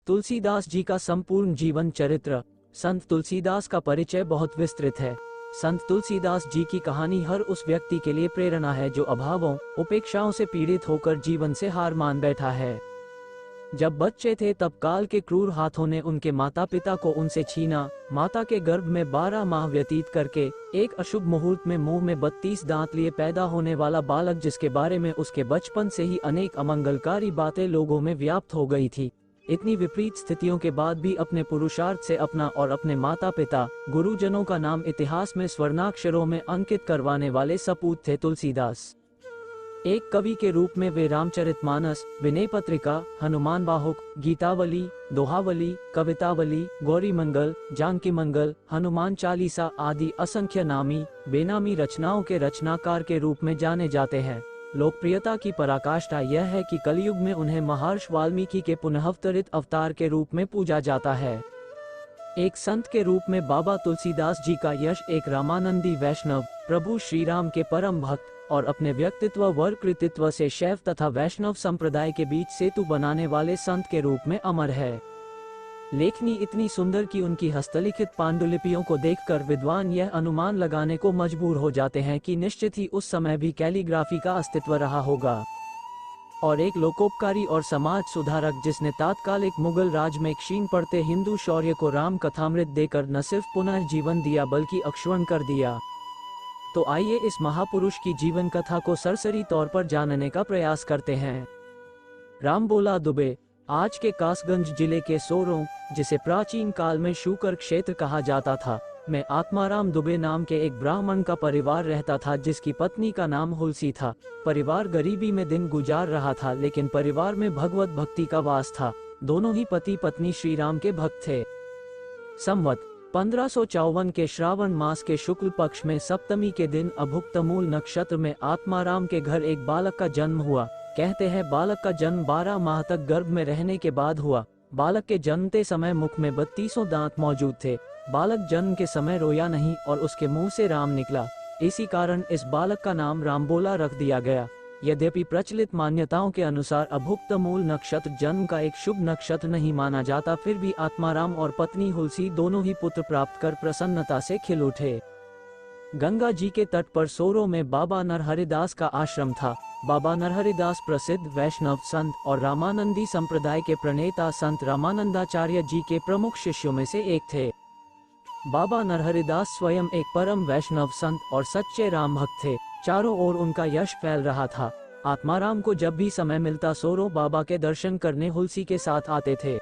तुलसीदास जी का संपूर्ण जीवन चरित्र। संत तुलसीदास का परिचय बहुत विस्तृत है। संत तुलसीदास जी की कहानी हर उस व्यक्ति के लिए प्रेरणा है जो अभावों, उपेक्षाओं से पीड़ित होकर जीवन से हार मान बैठा है। जब बच्चे थे तब काल के क्रूर हाथों ने उनके माता पिता को उनसे छीना। माता के गर्भ में 12 माह व्यतीत करके एक अशुभ मुहूर्त में मुंह में 32 दांत लिए पैदा होने वाला बालक, जिसके बारे में उसके बचपन से ही अनेक अमंगलकारी बातें लोगों में व्याप्त हो गई थी। इतनी विपरीत स्थितियों के बाद भी अपने पुरुषार्थ से अपना और अपने माता पिता, गुरुजनों का नाम इतिहास में स्वर्णाक्षरों में अंकित करवाने वाले सपूत थे तुलसीदास। एक कवि के रूप में वे रामचरितमानस, विनय पत्रिका, हनुमान बाहुक, गीतावली, दोहावली, कवितावली, गौरी मंगल, जानकी मंगल, हनुमान चालीसा आदि असंख्य नामी बेनामी रचनाओं के रचनाकार के रूप में जाने जाते हैं। लोकप्रियता की पराकाष्ठा यह है कि कलयुग में उन्हें महर्षि वाल्मीकि के पुनःअवतरित अवतार के रूप में पूजा जाता है। एक संत के रूप में बाबा तुलसीदास जी का यश एक रामानंदी वैष्णव, प्रभु श्री राम के परम भक्त और अपने व्यक्तित्व व कृतित्व से शैव तथा वैष्णव संप्रदाय के बीच सेतु बनाने वाले संत के रूप में अमर है। लेखनी इतनी सुंदर कि उनकी हस्तलिखित पांडुलिपियों को देखकर विद्वान यह अनुमान लगाने को मजबूर हो जाते हैं कि निश्चित ही उस समय भी कैलीग्राफी का अस्तित्व रहा होगा। और एक लोकोपकारी और समाज सुधारक जिसने तात्कालिक मुगल राज में क्षीण पड़ते हिंदू शौर्य को राम कथामृत देकर न सिर्फ पुनः जीवन दिया बल्कि अक्षुण्ण कर दिया। तो आइए इस महापुरुष की जीवन कथा को सरसरी तौर पर जानने का प्रयास करते हैं। रामबोला दुबे आज के कासगंज जिले के सोरों, जिसे प्राचीन काल में शूकर क्षेत्र कहा जाता था, में आत्माराम दुबे नाम के एक ब्राह्मण का परिवार रहता था जिसकी पत्नी का नाम हुलसी था। परिवार गरीबी में दिन गुजार रहा था, लेकिन परिवार में भगवत भक्ति का वास था। दोनों ही पति पत्नी श्री राम के भक्त थे। संवत 1554 के श्रावण मास के शुक्ल पक्ष में सप्तमी के दिन अभुक्तमूल नक्षत्र में आत्माराम के घर एक बालक का जन्म हुआ। कहते हैं बालक का जन्म 12 माह तक गर्भ में रहने के बाद हुआ। बालक के जन्मते समय मुख में 32 दांत मौजूद थे। बालक जन्म के समय रोया नहीं और उसके मुंह से राम निकला। इसी कारण इस बालक का नाम रामबोला रख दिया गया। यद्यपि प्रचलित मान्यताओं के अनुसार अभुक्तमूल नक्षत्र जन्म का एक शुभ नक्षत्र नहीं माना जाता, फिर भी आत्माराम और पत्नी हुलसी दोनों ही पुत्र प्राप्त कर प्रसन्नता से खिल उठे। गंगा जी के तट पर सोरो में बाबा नरहरिदास का आश्रम था। बाबा नरहरिदास प्रसिद्ध वैष्णव संत और रामानंदी संप्रदाय के प्रणेता संत रामानंदाचार्य जी के प्रमुख शिष्यों में से एक थे। बाबा नरहरिदास स्वयं एक परम वैष्णव संत और सच्चे राम भक्त थे। चारों ओर उनका यश फैल रहा था। आत्माराम को जब भी समय मिलता सोरो बाबा के दर्शन करने हुलसी के साथ आते थे।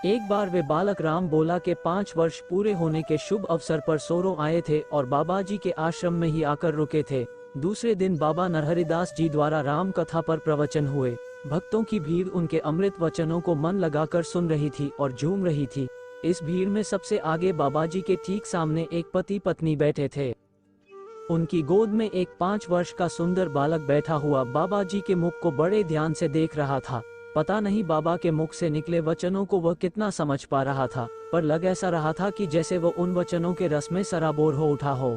एक बार वे बालक रामबोला के 5 वर्ष पूरे होने के शुभ अवसर पर सोरो आए थे और बाबा जी के आश्रम में ही आकर रुके थे। दूसरे दिन बाबा नरहरिदास जी द्वारा राम कथा पर प्रवचन हुए। भक्तों की भीड़ उनके अमृत वचनों को मन लगाकर सुन रही थी और झूम रही थी। इस भीड़ में सबसे आगे बाबा जी के ठीक सामने एक पति पत्नी बैठे थे। उनकी गोद में एक 5 वर्ष का सुंदर बालक बैठा हुआ बाबा जी के मुख को बड़े ध्यान से देख रहा था। पता नहीं बाबा के मुख से निकले वचनों को वह कितना समझ पा रहा था, पर लग ऐसा रहा था कि जैसे वह उन वचनों के रस में सराबोर हो उठा हो।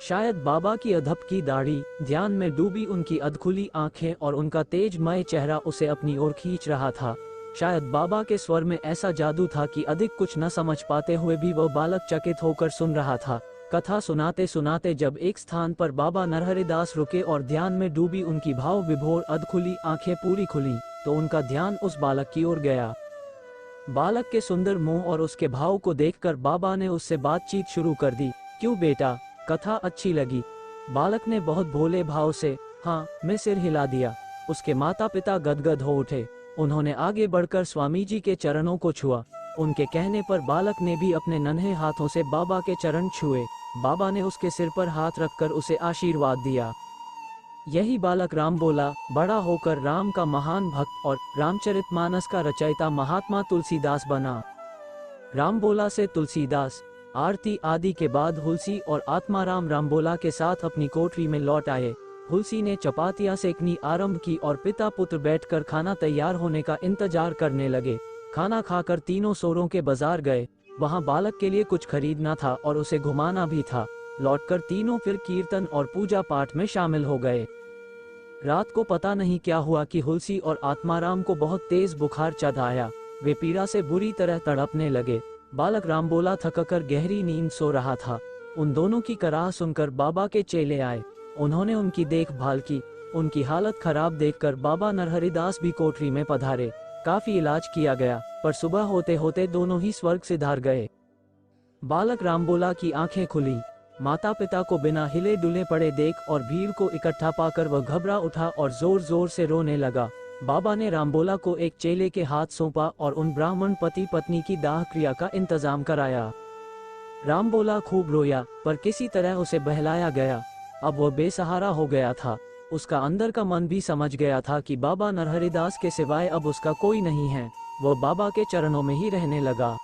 शायद बाबा की अधप की दाढ़ी, ध्यान में डूबी उनकी अधखुली आंखें और उनका तेजमय चेहरा उसे अपनी ओर खींच रहा था। शायद बाबा के स्वर में ऐसा जादू था कि अधिक कुछ न समझ पाते हुए भी वह बालक चकित होकर सुन रहा था। कथा सुनाते सुनाते जब एक स्थान पर बाबा नरहरिदास रुके और ध्यान में डूबी उनकी भाव विभोर अधखुली आंखें पूरी खुली, तो उनका ध्यान उस बालक की ओर गया। बालक के सुंदर मुंह और उसके भाव को देखकर बाबा ने उससे बातचीत शुरू कर दी। क्यों बेटा, कथा अच्छी लगी? बालक ने बहुत भोले भाव से हाँ में सिर हिला दिया। उसके माता पिता गदगद हो उठे। उन्होंने आगे बढ़कर स्वामी जी के चरणों को छुआ। उनके कहने पर बालक ने भी अपने नन्हे हाथों से बाबा के चरण छुए। बाबा ने उसके सिर पर हाथ रखकर उसे आशीर्वाद दिया। यही बालक रामबोला बड़ा होकर राम का महान भक्त और रामचरितमानस का रचयिता महात्मा तुलसीदास बना। रामबोला से तुलसीदास, आरती आदि के बाद हुलसी और आत्माराम रामबोला के साथ अपनी कोठरी में लौट आए। हुलसी ने चपातियां सेकनी आरंभ की और पिता पुत्र बैठकर खाना तैयार होने का इंतजार करने लगे। खाना खाकर तीनों सोरों के बाजार गए। वहां बालक के लिए कुछ खरीदना था और उसे घुमाना भी था। लौटकर तीनों फिर कीर्तन और पूजा पाठ में शामिल हो गए। रात को पता नहीं क्या हुआ कि हुलसी और आत्माराम को बहुत तेज बुखार चढ़ आया। वे पीड़ा से बुरी तरह तड़पने लगे। बालक रामबोला थककर गहरी नींद सो रहा था। उन दोनों की कराह सुनकर बाबा के चेले आए। उन्होंने उनकी देखभाल की। उनकी हालत खराब देखकर बाबा नरहरिदास भी कोठरी में पधारे। काफी इलाज किया गया, पर सुबह होते होते दोनों ही स्वर्ग सिधार गए। बालक रामबोला की आंखें खुली। माता पिता को बिना हिले डुले पड़े देख और भीड़ को इकट्ठा पाकर वह घबरा उठा और जोर जोर से रोने लगा। बाबा ने रामबोला को एक चेले के हाथ सौंपा और उन ब्राह्मण पति पत्नी की दाह क्रिया का इंतजाम कराया। रामबोला खूब रोया, पर किसी तरह उसे बहलाया गया। अब वह बेसहारा हो गया था। उसका अंदर का मन भी समझ गया था कि बाबा नरहरिदास के सिवाय अब उसका कोई नहीं है। वह बाबा के चरणों में ही रहने लगा।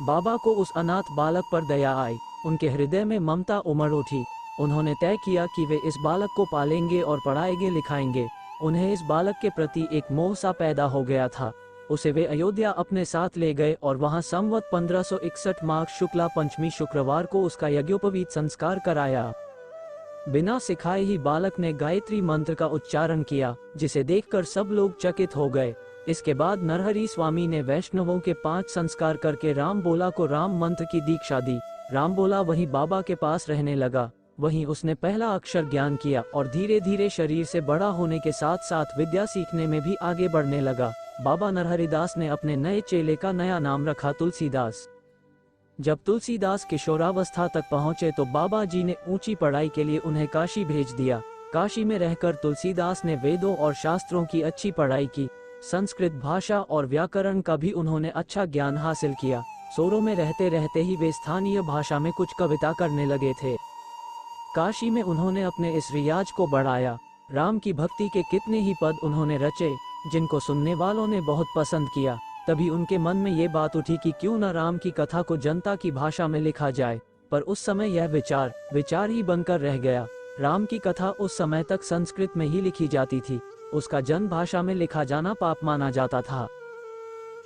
बाबा को उस अनाथ बालक पर दया आई। उनके हृदय में ममता उमड़ उठी। उन्होंने तय किया कि वे इस बालक को पालेंगे और पढ़ाएंगे लिखाएंगे। उन्हें इस बालक के प्रति एक मोह सा पैदा हो गया था। उसे वे अयोध्या अपने साथ ले गए और वहां संवत 1561 माघ शुक्ला पंचमी शुक्रवार को उसका यज्ञोपवीत संस्कार कराया। बिना सिखाए ही बालक ने गायत्री मंत्र का उच्चारण किया, जिसे देखकर सब लोग चकित हो गए। इसके बाद नरहरि स्वामी ने वैष्णवों के 5 संस्कार करके रामबोला को राम मंत्र की दीक्षा दी। रामबोला वहीं बाबा के पास रहने लगा। वहीं उसने पहला अक्षर ज्ञान किया और धीरे धीरे शरीर से बड़ा होने के साथ साथ विद्या सीखने में भी आगे बढ़ने लगा। बाबा नरहरिदास ने अपने नए चेले का नया नाम रखा तुलसीदास। जब तुलसीदास किशोरावस्था तक पहुंचे तो बाबा जी ने ऊंची पढ़ाई के लिए उन्हें काशी भेज दिया। काशी में रहकर तुलसीदास ने वेदों और शास्त्रों की अच्छी पढ़ाई की। संस्कृत भाषा और व्याकरण का भी उन्होंने अच्छा ज्ञान हासिल किया। सोरों में रहते रहते ही वे स्थानीय भाषा में कुछ कविता करने लगे थे। काशी में उन्होंने अपने इस रियाज को बढ़ाया। राम की भक्ति के कितने ही पद उन्होंने रचे, जिनको सुनने वालों ने बहुत पसंद किया। तभी उनके मन में ये बात उठी कि क्यों न राम की कथा को जनता की भाषा में लिखा जाए। पर उस समय यह विचार ही बनकर रह गया। राम की कथा उस समय तक संस्कृत में ही लिखी जाती थी। उसका जन भाषा में लिखा जाना पाप माना जाता था।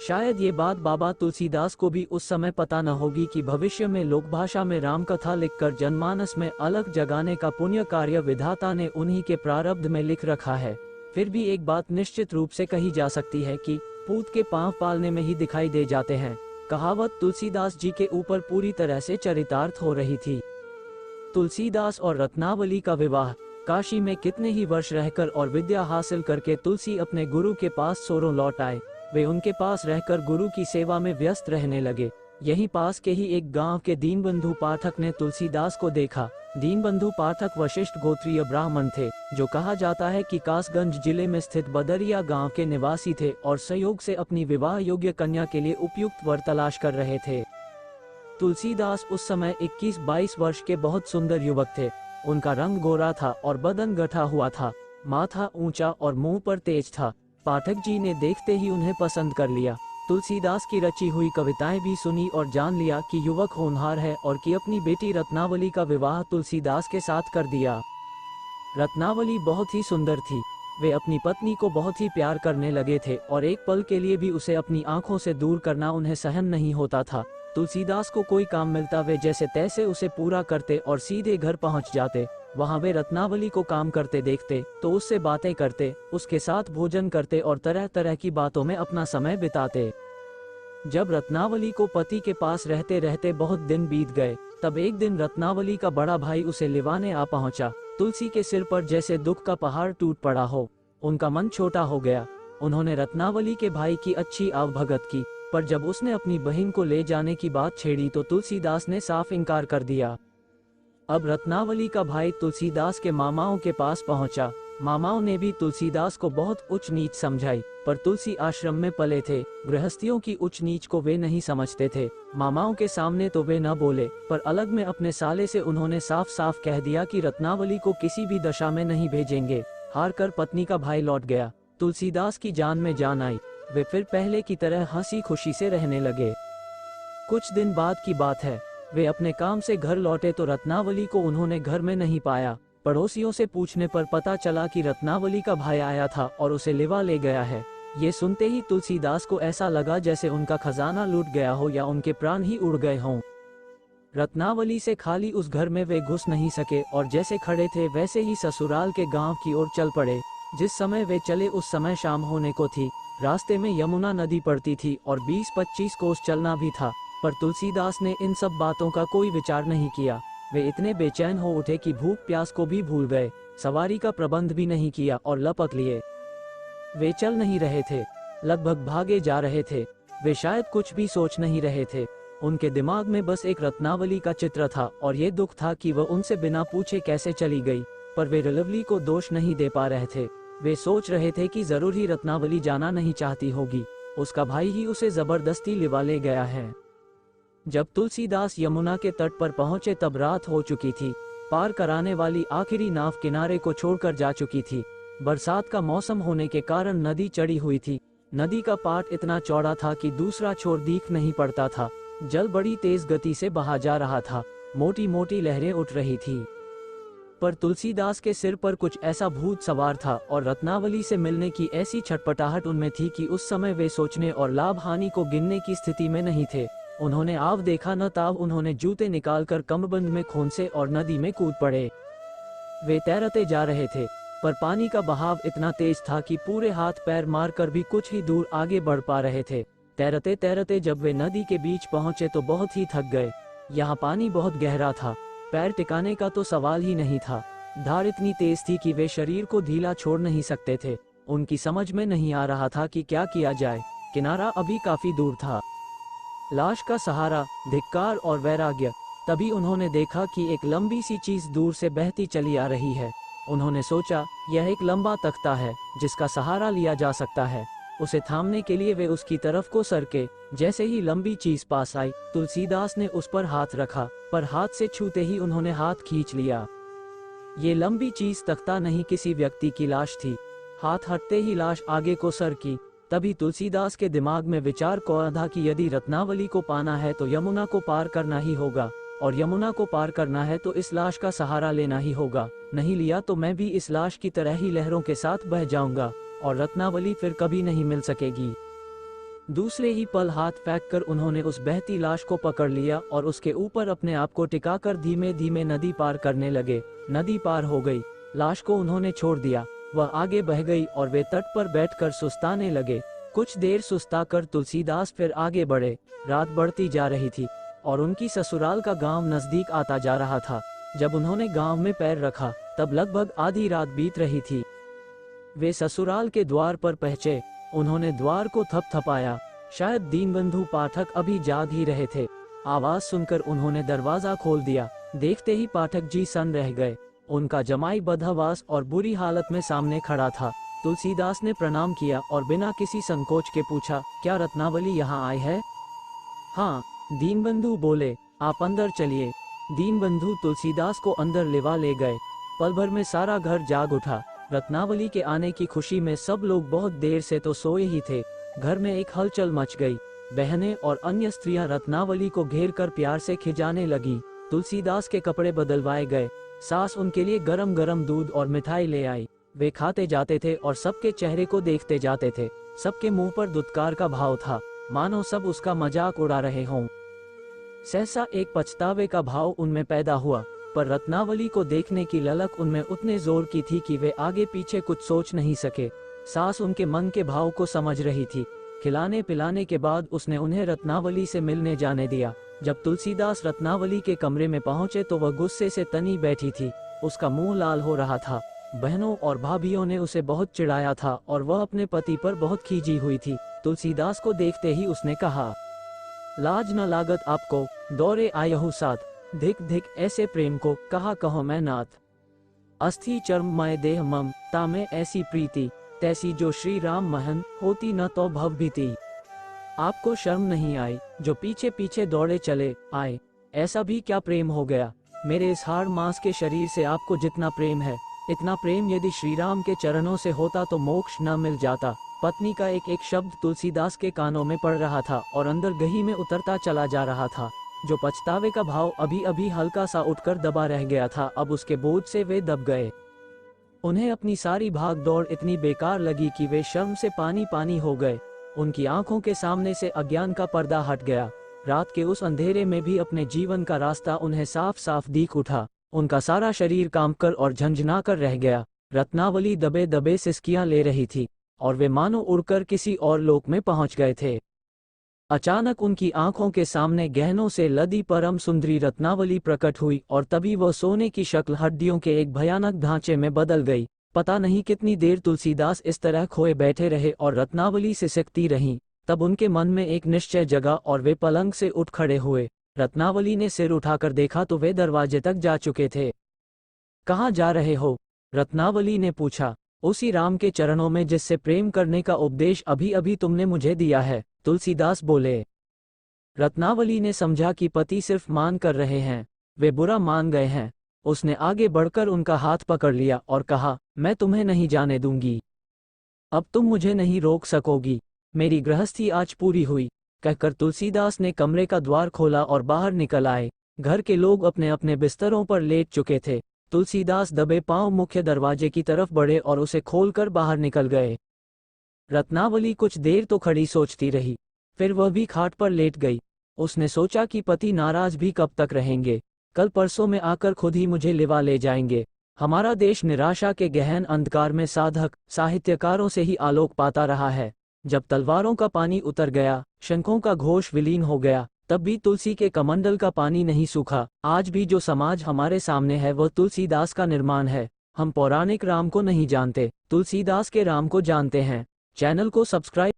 शायद ये बात बाबा तुलसीदास को भी उस समय पता न होगी कि भविष्य में लोक भाषा में राम कथा लिखकर जनमानस में अलग जगाने का पुण्य कार्य विधाता ने उन्हीं के प्रारब्ध में लिख रखा है। फिर भी एक बात निश्चित रूप से कही जा सकती है कि पूत के पांव पालने में ही दिखाई दे जाते हैं। कहावत तुलसीदास जी के ऊपर पूरी तरह से चरितार्थ हो रही थी। तुलसीदास और रत्नावली का विवाह। काशी में कितने ही वर्ष रहकर और विद्या हासिल करके तुलसी अपने गुरु के पास सोरों लौट आए। वे उनके पास रहकर गुरु की सेवा में व्यस्त रहने लगे। यहीं पास के ही एक गांव के दीनबंधु पाठक ने तुलसीदास को देखा। दीनबंधु पाठक वशिष्ठ गोत्रीय ब्राह्मण थे, जो कहा जाता है कि कासगंज जिले में स्थित बदरिया गांव के निवासी थे और संयोग से अपनी विवाह योग्य कन्या के लिए उपयुक्त वर तलाश कर रहे थे। तुलसीदास उस समय 21-22 वर्ष के बहुत सुंदर युवक थे। उनका रंग गोरा था और बदन गठा हुआ था। माथा ऊंचा और मुंह पर तेज था। पाठक जी ने देखते ही उन्हें पसंद कर लिया। तुलसीदास की रची हुई कविताएं भी सुनी और जान लिया कि युवक होनहार है और कि अपनी बेटी रत्नावली का विवाह तुलसीदास के साथ कर दिया। रत्नावली बहुत ही सुंदर थी। वे अपनी पत्नी को बहुत ही प्यार करने लगे थे और एक पल के लिए भी उसे अपनी आंखों से दूर करना उन्हें सहन नहीं होता था। तुलसीदास को कोई काम मिलता वे जैसे तैसे उसे पूरा करते और सीधे घर पहुंच जाते। वहां वे रत्नावली को काम करते देखते तो उससे बातें करते, उसके साथ भोजन करते और तरह तरह की बातों में अपना समय बिताते। जब रत्नावली को पति के पास रहते रहते बहुत दिन बीत गए, तब एक दिन रत्नावली का बड़ा भाई उसे लिवाने आ पहुंचा। तुलसी के सिर पर जैसे दुख का पहाड़ टूट पड़ा हो। उनका मन छोटा हो गया। उन्होंने रत्नावली के भाई की अच्छी आवभगत की, पर जब उसने अपनी बहन को ले जाने की बात छेड़ी तो तुलसीदास ने साफ इनकार कर दिया। अब रत्नावली का भाई तुलसीदास के मामाओं के पास पहुंचा। मामाओं ने भी तुलसीदास को बहुत उच्च नीच समझाई, पर तुलसी आश्रम में पले थे। गृहस्थियों की उच्च नीच को वे नहीं समझते थे। मामाओं के सामने तो वे न बोले, पर अलग में अपने साले से उन्होंने साफ साफ कह दिया कि रत्नावली को किसी भी दशा में नहीं भेजेंगे। हार कर पत्नी का भाई लौट गया। तुलसीदास की जान में जान आई। वे फिर पहले की तरह हंसी खुशी से रहने लगे। कुछ दिन बाद की बात है। वे अपने काम से घर लौटे तो रत्नावली को उन्होंने घर में नहीं पाया। पड़ोसियों से पूछने पर पता चला कि रत्नावली का भाई आया था और उसे लिवा ले गया है। ये सुनते ही तुलसीदास को ऐसा लगा जैसे उनका खजाना लूट गया हो या उनके प्राण ही उड़ गए हों। रत्नावली से खाली उस घर में वे घुस नहीं सके और जैसे खड़े थे वैसे ही ससुराल के गांव की ओर चल पड़े। जिस समय वे चले उस समय शाम होने को थी। रास्ते में यमुना नदी पड़ती थी और 20-25 कोस चलना भी था, पर तुलसीदास ने इन सब बातों का कोई विचार नहीं किया। वे इतने बेचैन हो उठे कि भूख प्यास को भी भूल गए, सवारी का प्रबंध भी नहीं किया और लपक लिए। वे चल नहीं रहे थे, लगभग भागे जा रहे थे। वे शायद कुछ भी सोच नहीं रहे थे। उनके दिमाग में बस एक रत्नावली का चित्र था और ये दुख था कि वह उनसे बिना पूछे कैसे चली गई। पर वे लवली को दोष नहीं दे पा रहे थे। वे सोच रहे थे कि जरूर ही रत्नावली जाना नहीं चाहती होगी, उसका भाई ही उसे जबरदस्ती लिवा ले गया है। जब तुलसीदास यमुना के तट पर पहुंचे तब रात हो चुकी थी। पार कराने वाली आखिरी नाव किनारे को छोड़कर जा चुकी थी। बरसात का मौसम होने के कारण नदी चढ़ी हुई थी। नदी का पाट इतना चौड़ा था कि दूसरा छोर दिख नहीं पड़ता था। जल बड़ी तेज गति से बहा जा रहा था, मोटी मोटी लहरें उठ रही थी। पर तुलसीदास के सिर पर कुछ ऐसा भूत सवार था और रत्नावली से मिलने की ऐसी छटपटाहट उनमें थी कि उस समय वे सोचने और लाभ हानि को गिनने की स्थिति में नहीं थे। उन्होंने आव देखा न ताव उन्होंने जूते निकालकर कमरबंद में खोंसे और नदी में कूद पड़े। वे तैरते जा रहे थे, पर पानी का बहाव इतना तेज था कि पूरे हाथ पैर मारकर भी कुछ ही दूर आगे बढ़ पा रहे थे। तैरते तैरते जब वे नदी के बीच पहुंचे तो बहुत ही थक गए। यहाँ पानी बहुत गहरा था, पैर टिकाने का तो सवाल ही नहीं था। धार इतनी तेज थी कि वे शरीर को ढीला छोड़ नहीं सकते थे। उनकी समझ में नहीं आ रहा था कि क्या किया जाए। किनारा अभी काफी दूर था। लाश का सहारा, धिक्कार और वैराग्य। तभी उन्होंने देखा कि एक लंबी सी चीज दूर से बहती चली आ रही है। उन्होंने सोचा, यह एक लंबा तख्ता है जिसका सहारा लिया जा सकता है। उसे थामने के लिए वे उसकी तरफ को सरके। जैसे ही लंबी चीज पास आई, तुलसीदास ने उस पर हाथ रखा, पर हाथ से छूते ही उन्होंने हाथ खींच लिया। ये लंबी चीज तख्ता नहीं, किसी व्यक्ति की लाश थी। हाथ हटते ही लाश आगे को सरकी। तभी तुलसीदास के दिमाग में विचार को आधा कि यदि रत्नावली को पाना है तो यमुना को पार करना ही होगा, और यमुना को पार करना है तो इस लाश का सहारा लेना ही होगा। नहीं लिया तो मैं भी इस लाश की तरह ही लहरों के साथ बह जाऊंगा और रत्नावली फिर कभी नहीं मिल सकेगी। दूसरे ही पल हाथ फेंककर उन्होंने उस बहती लाश को पकड़ लिया और उसके ऊपर अपने आप को टिकाकर धीमे धीमे नदी पार करने लगे। नदी पार हो गई, लाश को उन्होंने छोड़ दिया, वह आगे बह गई और वे तट पर बैठकर सुस्ताने लगे। कुछ देर सुस्ताकर तुलसीदास फिर आगे बढ़े। रात बढ़ती जा रही थी और उनकी ससुराल का गांव नजदीक आता जा रहा था। जब उन्होंने गांव में पैर रखा तब लगभग आधी रात बीत रही थी। वे ससुराल के द्वार पर पहुंचे। उन्होंने द्वार को थपथपाया। शायद दीनबंधु पाठक अभी जाग ही रहे थे। आवाज सुनकर उन्होंने दरवाजा खोल दिया। देखते ही पाठक जी सन रह गए। उनका जमाई बदहवास और बुरी हालत में सामने खड़ा था। तुलसीदास ने प्रणाम किया और बिना किसी संकोच के पूछा, क्या रत्नावली यहाँ आए है? हाँ, दीनबंधु बोले, आप अंदर चलिए। दीनबंधु तुलसीदास को अंदर लेवा ले गए। पल भर में सारा घर जाग उठा। रत्नावली के आने की खुशी में सब लोग बहुत देर से तो सोए ही थे। घर में एक हलचल मच गई। बहनें और अन्य स्त्रियां रत्नावली को घेर कर प्यार से खिजाने लगी। तुलसीदास के कपड़े बदलवाए गए। सास उनके लिए गरम गरम दूध और मिठाई ले आई। वे खाते जाते थे और सबके चेहरे को देखते जाते थे। सबके मुंह पर दुत्कार का भाव था, मानो सब उसका मजाक उड़ा रहे हों। सहसा एक पछतावे का भाव उनमें पैदा हुआ, पर रत्नावली को देखने की ललक उनमें उतने जोर की थी कि वे आगे पीछे कुछ सोच नहीं सके। सास उनके मन के भाव को समझ रही थी। खिलाने पिलाने के बाद उसने उन्हें रत्नावली से मिलने जाने दिया। जब तुलसीदास रत्नावली के कमरे में पहुंचे तो वह गुस्से से तनी बैठी थी। उसका मुंह लाल हो रहा था। बहनों और भाभियों ने उसे बहुत चिढ़ाया था और वह अपने पति पर बहुत खींची हुई थी। तुलसीदास को देखते ही उसने कहा, लाज न लागत आपको, दौरे आयहु साथ, धिक धिक ऐसे प्रेम को, कहा कहो मैं नाथ। अस्थि चर्म मय देह मम, तामे ऐसी प्रीति, तैसी जो श्री राम महन, होती न तो भव भीति। आपको शर्म नहीं आई, जो पीछे पीछे दौड़े चले आए। ऐसा भी क्या प्रेम हो गया? मेरे इस हाड़ मांस के शरीर से आपको जितना प्रेम है, इतना प्रेम यदि श्री राम के चरणों से होता तो मोक्ष न मिल जाता। पत्नी का एक एक शब्द तुलसीदास के कानों में पड़ रहा था और अंदर गही में उतरता चला जा रहा था। जो पछतावे का भाव अभी अभी हल्का सा उठकर दबा रह गया था, अब उसके बोझ से वे दब गए। उन्हें अपनी सारी भाग दौड़ इतनी बेकार लगी कि वे शर्म से पानी पानी हो गए। उनकी आंखों के सामने से अज्ञान का पर्दा हट गया। रात के उस अंधेरे में भी अपने जीवन का रास्ता उन्हें साफ साफ दिख उठा। उनका सारा शरीर कांपकर और झंझना कर रह गया। रत्नावली दबे दबे सिसकियां ले रही थी और वे मानो उड़कर किसी और लोक में पहुंच गए थे। अचानक उनकी आंखों के सामने गहनों से लदी परम सुंदरी रत्नावली प्रकट हुई और तभी वह सोने की शक्ल हड्डियों के एक भयानक ढांचे में बदल गई। पता नहीं कितनी देर तुलसीदास इस तरह खोए बैठे रहे और रत्नावली सिसकती रहीं। तब उनके मन में एक निश्चय जगा और वे पलंग से उठ खड़े हुए। रत्नावली ने सिर उठाकर देखा तो वे दरवाजे तक जा चुके थे। कहाँ जा रहे हो? रत्नावली ने पूछा। उसी राम के चरणों में जिससे प्रेम करने का उपदेश अभी अभी तुमने मुझे दिया है, तुलसीदास बोले। रत्नावली ने समझा कि पति सिर्फ मान कर रहे हैं, वे बुरा मान गए हैं। उसने आगे बढ़कर उनका हाथ पकड़ लिया और कहा, मैं तुम्हें नहीं जाने दूंगी। अब तुम मुझे नहीं रोक सकोगी। मेरी गृहस्थी आज पूरी हुई। कहकर तुलसीदास ने कमरे का द्वार खोला और बाहर निकल आए। घर के लोग अपने अपने बिस्तरों पर लेट चुके थे। तुलसीदास दबे पांव मुख्य दरवाजे की तरफ बढ़े और उसे खोलकर बाहर निकल गए। रत्नावली कुछ देर तो खड़ी सोचती रही, फिर वह भी खाट पर लेट गई। उसने सोचा कि पति नाराज भी कब तक रहेंगे, कल परसों में आकर खुद ही मुझे लिवा ले जाएंगे। हमारा देश निराशा के गहन अंधकार में साधक साहित्यकारों से ही आलोक पाता रहा है। जब तलवारों का पानी उतर गया, शंखों का घोष विलीन हो गया, तब भी तुलसी के कमंडल का पानी नहीं सूखा। आज भी जो समाज हमारे सामने है वह तुलसीदास का निर्माण है। हम पौराणिक राम को नहीं जानते, तुलसीदास के राम को जानते हैं। चैनल को सब्सक्राइब